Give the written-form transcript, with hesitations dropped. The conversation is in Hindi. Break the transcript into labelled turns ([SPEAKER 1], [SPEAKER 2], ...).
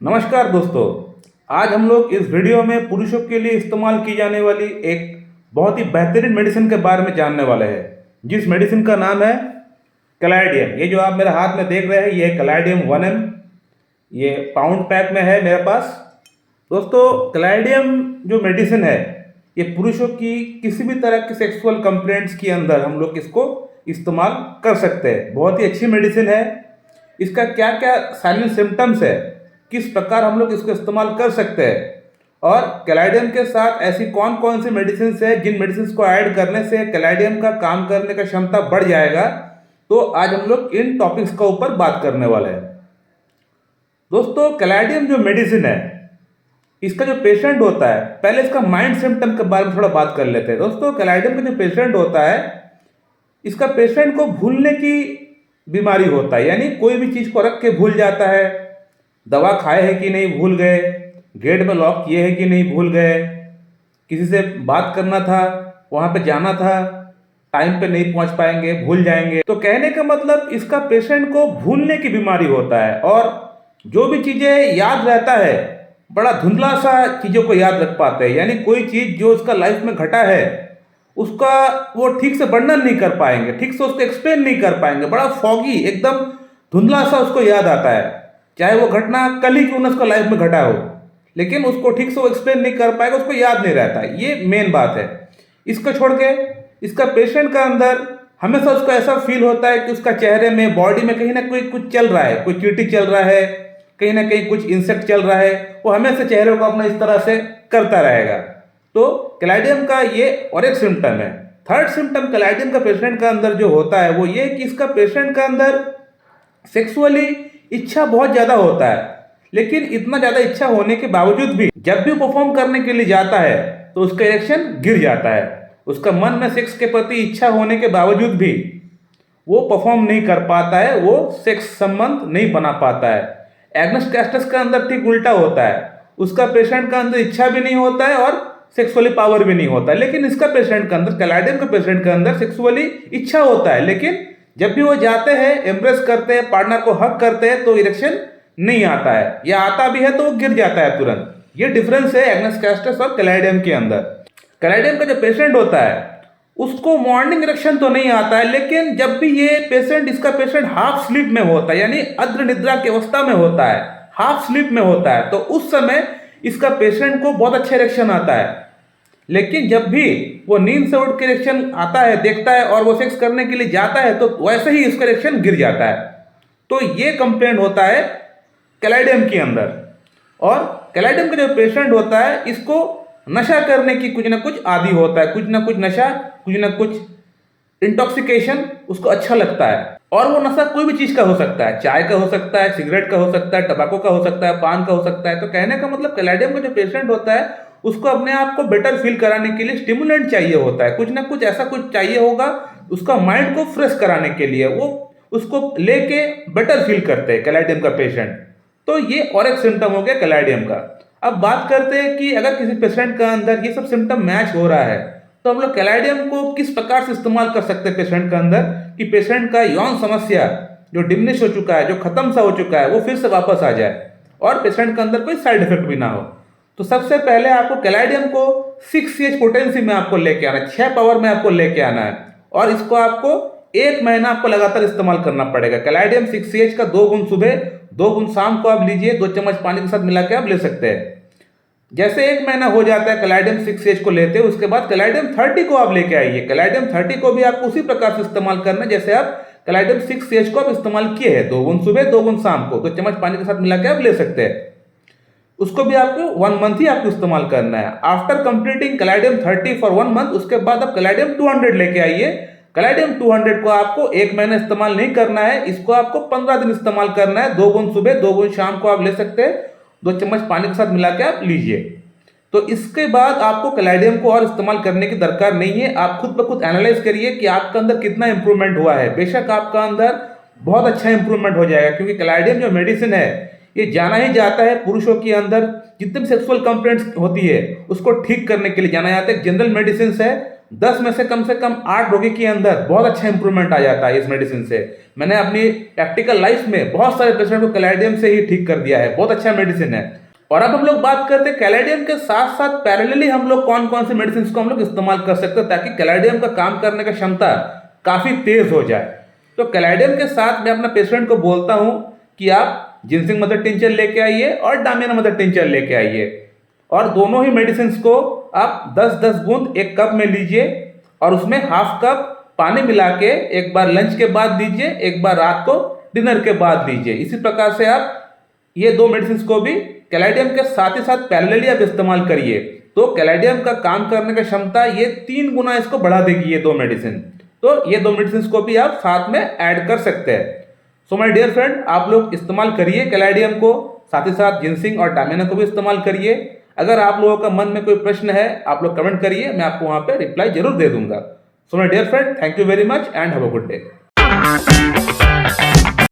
[SPEAKER 1] नमस्कार दोस्तों। आज हम लोग इस वीडियो में पुरुषों के लिए इस्तेमाल की जाने वाली एक बहुत ही बेहतरीन मेडिसिन के बारे में जानने वाले हैं, जिस मेडिसिन का नाम है कैलाडियम। ये जो आप मेरे हाथ में देख रहे हैं, ये कैलाडियम 1M, ये पाउंड पैक में है मेरे पास। दोस्तों, कैलाडियम जो मेडिसिन है, ये पुरुषों की किसी भी तरह की सेक्सुअल कंप्लेंट्स के अंदर हम लोग इसको इस्तेमाल कर सकते हैं। बहुत ही अच्छी मेडिसिन है। इसका क्या क्या साइलेंट सिम्टम्स है, किस प्रकार हम लोग इसको इस्तेमाल कर सकते हैं, और कैलाडियम के साथ ऐसी कौन कौन सी मेडिसिन है जिन मेडिसिन को ऐड करने से कैलाडियम का काम करने का क्षमता बढ़ जाएगा, तो आज हम लोग इन टॉपिक्स का ऊपर बात करने वाले हैं। दोस्तों, कैलाडियम जो मेडिसिन है, इसका जो पेशेंट होता है, पहले इसका माइंड सिम्टम के बारे में थोड़ा बात कर लेते हैं। दोस्तों, कैलाडियम का जो पेशेंट होता है, इसका पेशेंट को भूलने की बीमारी होता है, यानी कोई भी चीज़ को रख के भूल जाता है। दवा खाए है कि नहीं भूल गए, गेट में लॉक किए है कि नहीं भूल गए, किसी से बात करना था, वहाँ पे जाना था, टाइम पे नहीं पहुँच पाएंगे, भूल जाएंगे। तो कहने का मतलब इसका पेशेंट को भूलने की बीमारी होता है, और जो भी चीज़ें याद रहता है, बड़ा धुंधला सा चीज़ों को याद रख पाते हैं। यानी कोई चीज़ जो उसका लाइफ में घटा है, उसका वो ठीक से वर्णन नहीं कर पाएंगे, ठीक से उसको एक्सप्लेन नहीं कर पाएंगे। बड़ा फॉगी, एकदम धुंधला सा उसको याद आता है, चाहे वो घटना कल ही क्यों ना उसका लाइफ में घटा हो, लेकिन उसको ठीक से वो एक्सप्लेन नहीं कर पाएगा, उसको याद नहीं रहता। ये मेन बात है। इसको छोड़ के इसका पेशेंट का अंदर हमेशा उसको ऐसा फील होता है कि उसका चेहरे में, बॉडी में कहीं ना कोई कुछ चल रहा है, कोई चींटी चल रहा है, कहीं ना कहीं कुछ इंसेक्ट चल रहा है। वो हमेशा चेहरे को अपना इस तरह से करता रहेगा। तो कैलाडियम का ये और एक सिम्टम है। थर्ड सिम्टम कैलाडियम का पेशेंट का अंदर जो होता है, वो ये कि इसका पेशेंट का अंदर सेक्सुअली इच्छा बहुत ज़्यादा होता है, लेकिन इतना ज़्यादा इच्छा होने के बावजूद भी जब भी परफॉर्म करने के लिए जाता है तो उसका इरेक्शन गिर जाता है। उसका मन में सेक्स के प्रति इच्छा होने के बावजूद भी वो परफॉर्म नहीं कर पाता है, वो सेक्स संबंध नहीं बना पाता है। एग्नस कैस्टस का अंदर ठीक उल्टा होता है। उसका पेशेंट का अंदर इच्छा भी नहीं होता है और सेक्सुअली पावर भी नहीं होता है, लेकिन इसका पेशेंट का अंदर, कैलाडियम के पेशेंट का अंदर सेक्सुअली इच्छा होता है, लेकिन जब भी वो जाते हैं, एम्ब्रेस करते हैं, पार्टनर को हक करते हैं, तो इरेक्शन नहीं आता है, या आता भी है तो वो गिर जाता है तुरंत। ये डिफरेंस है एग्नस कैस्टस और कैलाडियम के अंदर। कैलाडियम का जो पेशेंट होता है, उसको मॉर्निंग इरेक्शन तो नहीं आता है, लेकिन जब भी ये पेशेंट, इसका पेशेंट हाफ स्लीप में होता है, यानी अर्ध निद्रा की अवस्था में होता है, हाफ स्लीप में होता है, तो उस समय इसका पेशेंट को बहुत अच्छा इरेक्शन आता है। लेकिन जब भी वो नींद से उठ के इरेक्शन आता है, देखता है, और वो सेक्स करने के लिए जाता है, तो वैसे ही इसका इरेक्शन गिर जाता है। तो ये कंप्लेंट होता है कैलाडियम के अंदर। और कैलाडियम का जो पेशेंट होता है, इसको नशा करने की कुछ ना कुछ आदी होता है, कुछ ना कुछ नशा, कुछ ना कुछ इंटॉक्सिकेशन उसको अच्छा लगता है। और वो नशा कोई भी चीज का हो सकता है, चाय का हो सकता है, सिगरेट का हो सकता है, टबाको का हो सकता है, पान का हो सकता है। तो कहने का मतलब कैलाडियम का जो पेशेंट होता है, उसको अपने आप को बेटर फील कराने के लिए स्टिमुलेंट चाहिए होता है, कुछ ना कुछ ऐसा कुछ चाहिए होगा उसका माइंड को फ्रेश कराने के लिए। वो उसको लेके बेटर फील करते हैं कैलाडियम का पेशेंट। तो ये और एक सिम्टम हो गया कैलाडियम का। अब बात करते हैं कि अगर किसी पेशेंट का अंदर ये सब सिम्टम मैच हो रहा है, तो हम लोग कैलाडियम को किस प्रकार से इस्तेमाल कर सकते हैं पेशेंट का अंदर, कि पेशेंट का यौन समस्या जो डिमिनिश हो चुका है, जो खत्म सा हो चुका है, वो फिर से वापस आ जाए और पेशेंट के अंदर कोई साइड इफेक्ट भी ना हो। तो सबसे पहले आपको कैलाडियम को 6 CH पोटेंसी में आपको लेके आना है, 6 पावर में आपको लेके आना है, और इसको आपको 1 महीना आपको लगातार इस्तेमाल करना पड़ेगा। कैलाडियम 6 CH का 2 बूंद सुबह, 2 बूंद शाम को आप लीजिए, 2 चम्मच पानी के साथ मिला के आप ले सकते हैं। जैसे 1 महीना हो जाता है कैलाडियम 6 CH को लेते हैं, उसके बाद कैलाडियम 30 को आप लेके आइए। कैलाडियम 30 को भी आपको उसी प्रकार से इस्तेमाल करना है जैसे आप कैलाडियम 6 CH को आप इस्तेमाल किए हैं। 2 बूंद सुबह, 2 बूंद शाम को, 2 चम्मच पानी के साथ मिला के आप ले सकते हैं। उसको भी आपको 1 मंथ ही आपको इस्तेमाल करना है। आफ्टर कंप्लीटिंग कैलाडियम 30 फॉर 1 मंथ, उसके बाद आप कैलाडियम 200 लेके आइए। कैलाडियम 200 को आपको 1 महीना इस्तेमाल नहीं करना है, इसको आपको 15 दिन इस्तेमाल करना है। 2 बूंद सुबह, 2 बूंद शाम को आप ले सकते हैं, 2 चम्मच पानी के साथ मिला के आप लीजिए। तो इसके बाद आपको कैलाडियम को और इस्तेमाल करने की दरकार नहीं है। आप खुद ब खुद एनालाइज करिए कि आपका अंदर कितना इंप्रूवमेंट हुआ है। बेशक आपका अंदर बहुत अच्छा इंप्रूवमेंट हो जाएगा, क्योंकि कैलाडियम जो मेडिसिन है, ये जाना ही जाता है पुरुषों के अंदर जितने भी सेक्सुअल कंप्लेंट्स होती है उसको ठीक करने के लिए जाना जाता है। जनरल मेडिसिन है, 10 में से कम 8 रोगी के अंदर बहुत अच्छा इंप्रूवमेंट आ जाता है इस मेडिसिन से। मैंने अपनी प्रैक्टिकल लाइफ में बहुत सारे पेशेंट को कैलाडियम से ही ठीक कर दिया है। बहुत अच्छा मेडिसिन है। और अब हम लोग बात करते हैं कैलाडियम के साथ साथ पैरेलली हम लोग कौन कौन से मेडिसिन को हम लोग इस्तेमाल कर सकते हैं ताकि कैलाडियम का काम करने का क्षमता काफी तेज हो जाए। तो कैलाडियम के साथ मैं अपना पेशेंट को बोलता हूं कि आप जिंसिंग मदर टिंचर लेके आइए और डामिना मदर टिंचर लेके आइए, और दोनों ही मेडिसिन को आप 10-10 बूंद एक कप में लीजिए और उसमें हाफ कप पानी मिला के एक बार लंच के बाद दीजिए, एक बार रात को डिनर के बाद दीजिए। इसी प्रकार से आप ये दो मेडिसिन को भी कैलाडियम के साथ ही साथ पैरेलली आप इस्तेमाल करिए, तो कैलाडियम का काम करने की क्षमता ये 3 गुना इसको बढ़ा देगी ये दो मेडिसिन। तो ये दो मेडिसिन को भी आप साथ में ऐड कर सकते हैं। सो माय डियर फ्रेंड, आप लोग इस्तेमाल करिए कैलाडियम को, साथ ही साथ जिंसिंग और डामिना को भी इस्तेमाल करिए। अगर आप लोगों का मन में कोई प्रश्न है आप लोग कमेंट करिए, मैं आपको वहां पे रिप्लाई जरूर दे दूंगा। So my dear friend, thank you very much and have a good day.